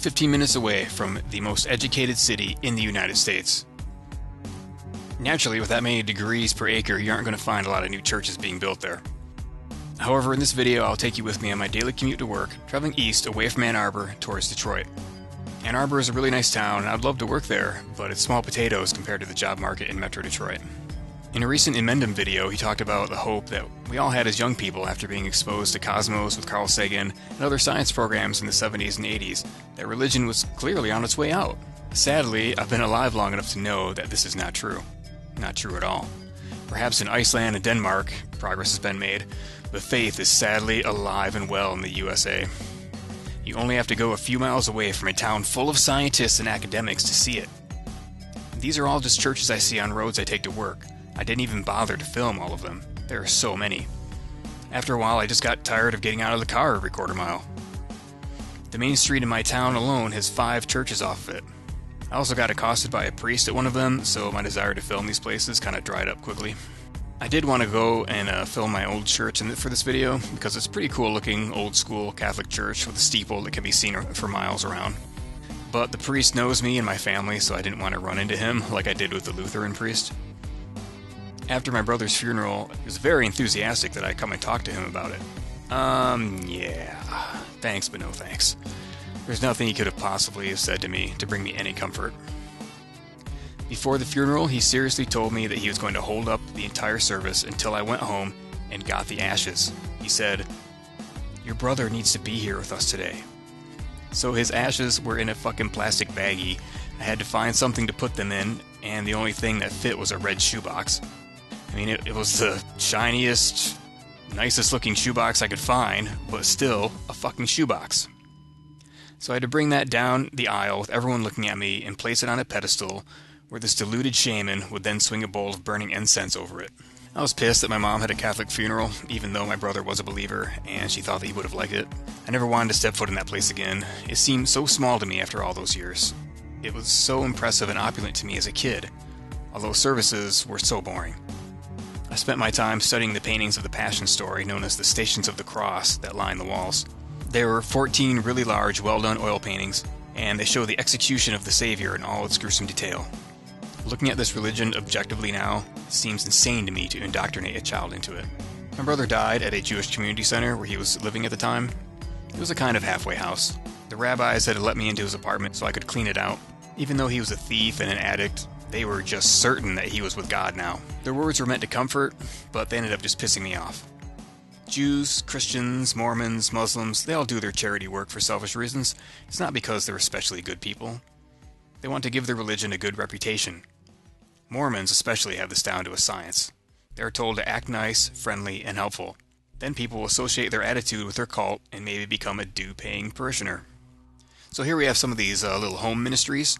15 minutes away from the most educated city in the United States. Naturally, with that many degrees per acre, you aren't going to find a lot of new churches being built there. However, in this video, I'll take you with me on my daily commute to work, traveling east away from Ann Arbor towards Detroit. Ann Arbor is a really nice town, and I'd love to work there, but it's small potatoes compared to the job market in Metro Detroit. In a recent Inmendham video, he talked about the hope that we all had as young people after being exposed to Cosmos with Carl Sagan and other science programs in the 70s and 80s, that religion was clearly on its way out. Sadly, I've been alive long enough to know that this is not true. Not true at all. Perhaps in Iceland and Denmark, progress has been made, but faith is sadly alive and well in the USA. You only have to go a few miles away from a town full of scientists and academics to see it. These are all just churches I see on roads I take to work. I didn't even bother to film all of them. There are so many. After a while, I just got tired of getting out of the car every quarter mile. The main street in my town alone has 5 churches off of it. I also got accosted by a priest at one of them, so my desire to film these places kind of dried up quickly. I did want to go and film my old church for this video, because it's a pretty cool looking old school Catholic church with a steeple that can be seen for miles around. But the priest knows me and my family, so I didn't want to run into him like I did with the Lutheran priest. After my brother's funeral, he was very enthusiastic that I come and talk to him about it. Yeah. Thanks, but no thanks. There's nothing he could have possibly have said to me to bring me any comfort. Before the funeral, he seriously told me that he was going to hold up the entire service until I went home and got the ashes. He said, "Your brother needs to be here with us today." So his ashes were in a fucking plastic baggie. I had to find something to put them in, and the only thing that fit was a red shoebox. I mean, it was the shiniest, nicest looking shoebox I could find, but still a fucking shoebox. So I had to bring that down the aisle with everyone looking at me and place it on a pedestal where this deluded shaman would then swing a bowl of burning incense over it. I was pissed that my mom had a Catholic funeral, even though my brother was a believer, and she thought that he would have liked it. I never wanted to step foot in that place again. It seemed so small to me after all those years. It was so impressive and opulent to me as a kid, although services were so boring. I spent my time studying the paintings of the Passion Story, known as the Stations of the Cross, that line the walls. There were 14 really large, well-done oil paintings, and they show the execution of the Savior in all its gruesome detail. Looking at this religion objectively now, it seems insane to me to indoctrinate a child into it. My brother died at a Jewish community center where he was living at the time. It was a kind of halfway house. The rabbis had let me into his apartment so I could clean it out. Even though he was a thief and an addict, they were just certain that he was with God now. Their words were meant to comfort, but they ended up just pissing me off. Jews, Christians, Mormons, Muslims, they all do their charity work for selfish reasons. It's not because they're especially good people. They want to give their religion a good reputation. Mormons especially have this down to a science. They are told to act nice, friendly, and helpful. Then people will associate their attitude with their cult and maybe become a due-paying parishioner. So here we have some of these little home ministries.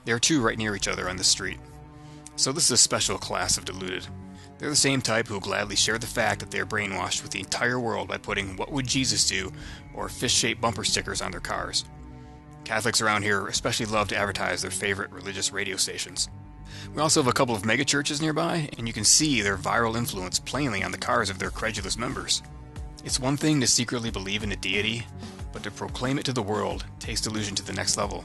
There are 2 right near each other on this street. So this is a special class of deluded. They're the same type who will gladly share the fact that they are brainwashed with the entire world by putting "What would Jesus do?" or fish-shaped bumper stickers on their cars. Catholics around here especially love to advertise their favorite religious radio stations. We also have a couple of megachurches nearby, and you can see their viral influence plainly on the cars of their credulous members. It's one thing to secretly believe in a deity, but to proclaim it to the world takes delusion to the next level.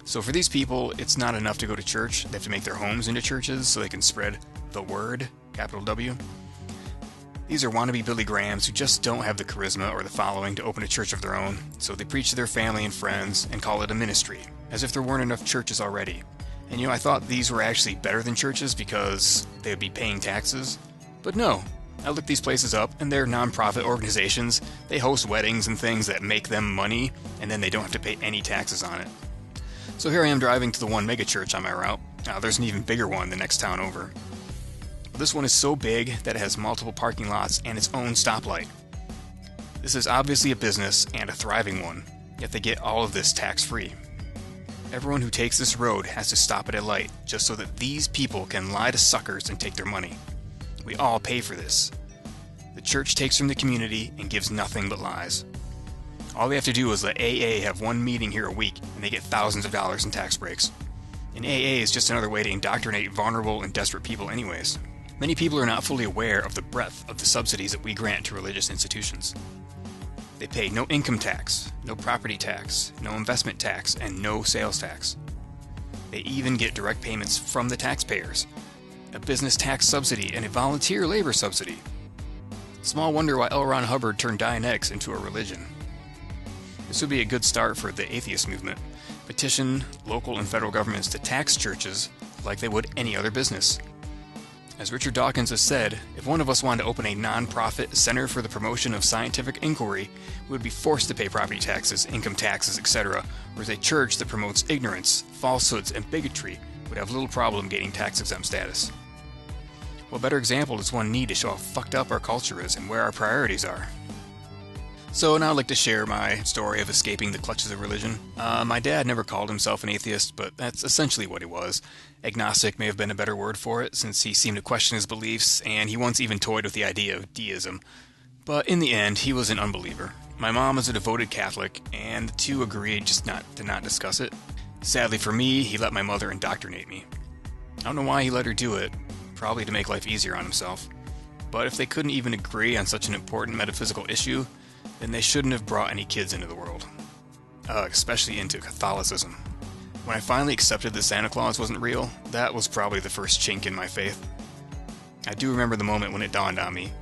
So for these people, it's not enough to go to church. They have to make their homes into churches so they can spread the word, capital W. These are wannabe Billy Grahams who just don't have the charisma or the following to open a church of their own, so they preach to their family and friends and call it a ministry, as if there weren't enough churches already. And I thought these were actually better than churches because they would be paying taxes. But no, I looked these places up, and they're non-profit organizations. They host weddings and things that make them money, and then they don't have to pay any taxes on it. So here I am driving to the one megachurch on my route. There's an even bigger one the next town over. This one is so big that it has multiple parking lots and its own stoplight. This is obviously a business and a thriving one, yet they get all of this tax-free. Everyone who takes this road has to stop at a light just so that these people can lie to suckers and take their money. We all pay for this. The church takes from the community and gives nothing but lies. All they have to do is let AA have one meeting here a week, and they get thousands of dollars in tax breaks. And AA is just another way to indoctrinate vulnerable and desperate people anyways. Many people are not fully aware of the breadth of the subsidies that we grant to religious institutions. They pay no income tax, no property tax, no investment tax, and no sales tax. They even get direct payments from the taxpayers, a business tax subsidy, and a volunteer labor subsidy. Small wonder why L. Ron Hubbard turned Dianetics into a religion. This would be a good start for the atheist movement. Petition local and federal governments to tax churches like they would any other business. As Richard Dawkins has said, if one of us wanted to open a non-profit center for the promotion of scientific inquiry, we would be forced to pay property taxes, income taxes, etc., whereas a church that promotes ignorance, falsehoods, and bigotry would have little problem gaining tax-exempt status. What better example does one need to show how fucked up our culture is and where our priorities are? So now I'd like to share my story of escaping the clutches of religion. My dad never called himself an atheist, but that's essentially what he was. Agnostic may have been a better word for it, since he seemed to question his beliefs, and he once even toyed with the idea of deism. But in the end, he was an unbeliever. My mom is a devoted Catholic, and the two agreed just to not discuss it. Sadly for me, he let my mother indoctrinate me. I don't know why he let her do it, probably to make life easier on himself. But if they couldn't even agree on such an important metaphysical issue, then they shouldn't have brought any kids into the world, especially into Catholicism. When I finally accepted that Santa Claus wasn't real, that was probably the first chink in my faith. I do remember the moment when it dawned on me,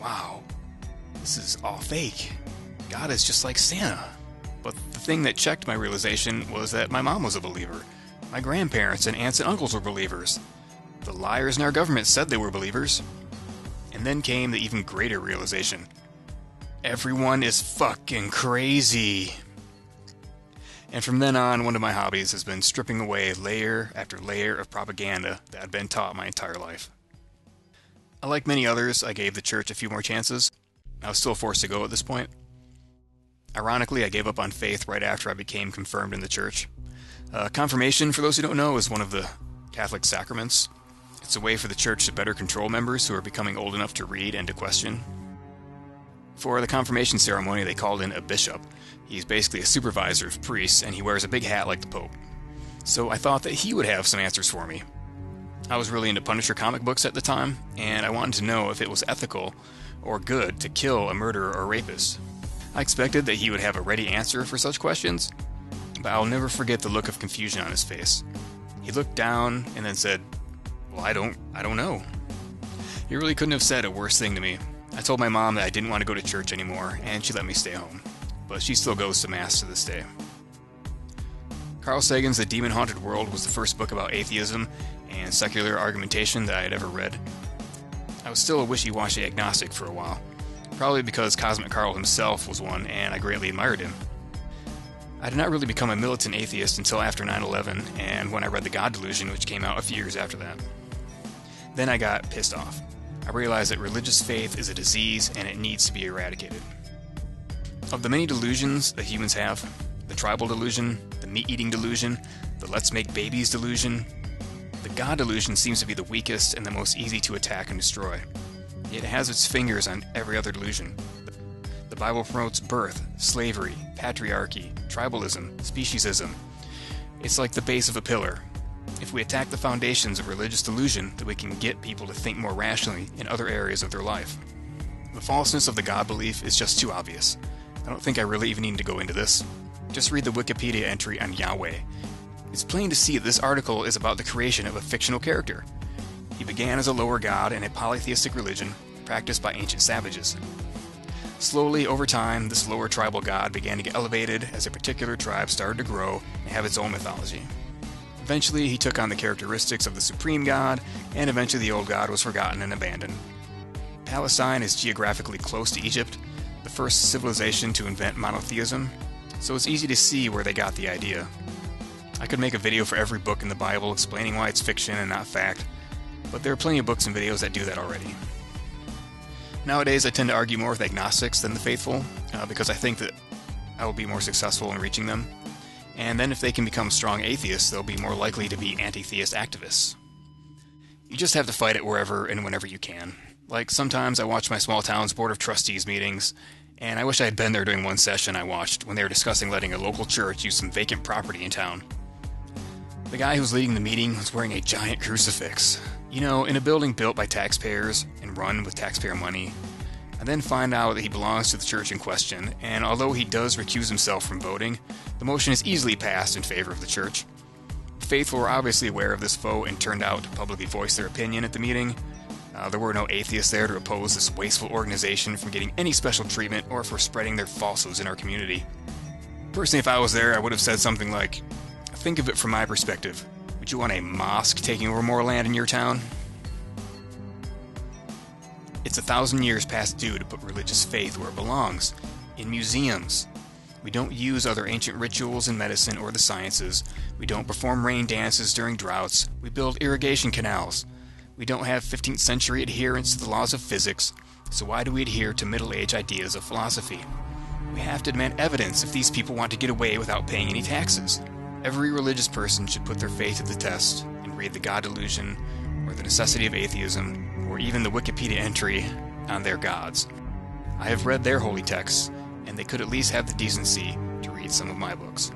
wow, this is all fake. God is just like Santa. But the thing that checked my realization was that my mom was a believer. My grandparents and aunts and uncles were believers. The liars in our government said they were believers. And then came the even greater realization. Everyone is fucking crazy. And from then on, one of my hobbies has been stripping away layer after layer of propaganda that I'd been taught my entire life. Like many others, I gave the church a few more chances. I was still forced to go at this point. Ironically, I gave up on faith right after I became confirmed in the church. Confirmation, for those who don't know, is one of the Catholic sacraments. It's a way for the church to better control members who are becoming old enough to read and to question. For the confirmation ceremony, they called in a bishop. He's basically a supervisor of priests, and he wears a big hat like the Pope. So I thought that he would have some answers for me. I was really into Punisher comic books at the time, and I wanted to know if it was ethical or good to kill a murderer or rapist. I expected that he would have a ready answer for such questions, but I'll never forget the look of confusion on his face. He looked down and then said, "Well, I don't know." He really couldn't have said a worse thing to me. I told my mom that I didn't want to go to church anymore, and she let me stay home. But she still goes to Mass to this day. Carl Sagan's The Demon-Haunted World was the first book about atheism and secular argumentation that I had ever read. I was still a wishy-washy agnostic for a while, probably because Cosmic Carl himself was one, and I greatly admired him. I did not really become a militant atheist until after 9/11, and when I read The God Delusion, which came out a few years after that. Then I got pissed off. I realized that religious faith is a disease and it needs to be eradicated. Of the many delusions that humans have, the tribal delusion, the meat-eating delusion, the let's make babies delusion, the God delusion seems to be the weakest and the most easy to attack and destroy. Yet it has its fingers on every other delusion. The Bible promotes birth, slavery, patriarchy, tribalism, speciesism. It's like the base of a pillar. If we attack the foundations of religious delusion, then we can get people to think more rationally in other areas of their life. The falseness of the God belief is just too obvious. I don't think I really even need to go into this. Just read the Wikipedia entry on Yahweh. It's plain to see that this article is about the creation of a fictional character. He began as a lower god in a polytheistic religion practiced by ancient savages. Slowly, over time, this lower tribal god began to get elevated as a particular tribe started to grow and have its own mythology. Eventually, he took on the characteristics of the supreme god, and eventually the old god was forgotten and abandoned. Palestine is geographically close to Egypt, the first civilization to invent monotheism, so it's easy to see where they got the idea. I could make a video for every book in the Bible explaining why it's fiction and not fact, but there are plenty of books and videos that do that already. Nowadays, I tend to argue more with agnostics than the faithful, because I think that I will be more successful in reaching them. And then if they can become strong atheists, they'll be more likely to be anti-theist activists. You just have to fight it wherever and whenever you can. Like, sometimes I watch my small town's Board of Trustees meetings, and I wish I had been there during one session I watched when they were discussing letting a local church use some vacant property in town. The guy who was leading the meeting was wearing a giant crucifix. You know, in a building built by taxpayers and run with taxpayer money, I then find out that he belongs to the church in question, and although he does recuse himself from voting, the motion is easily passed in favor of the church. The faithful were obviously aware of this vote and turned out to publicly voice their opinion at the meeting. There were no atheists there to oppose this wasteful organization from getting any special treatment or for spreading their falsehoods in our community. Personally, if I was there, I would have said something like, think of it from my perspective. Would you want a mosque taking over more land in your town? It's 1,000 years past due to put religious faith where it belongs, in museums. We don't use other ancient rituals in medicine or the sciences. We don't perform rain dances during droughts. We build irrigation canals. We don't have 15th century adherence to the laws of physics, so why do we adhere to Middle Age ideas of philosophy? We have to demand evidence if these people want to get away without paying any taxes. Every religious person should put their faith to the test and read the God Delusion, or the Necessity of Atheism, or even the Wikipedia entry on their gods. I have read their holy texts, and they could at least have the decency to read some of my books.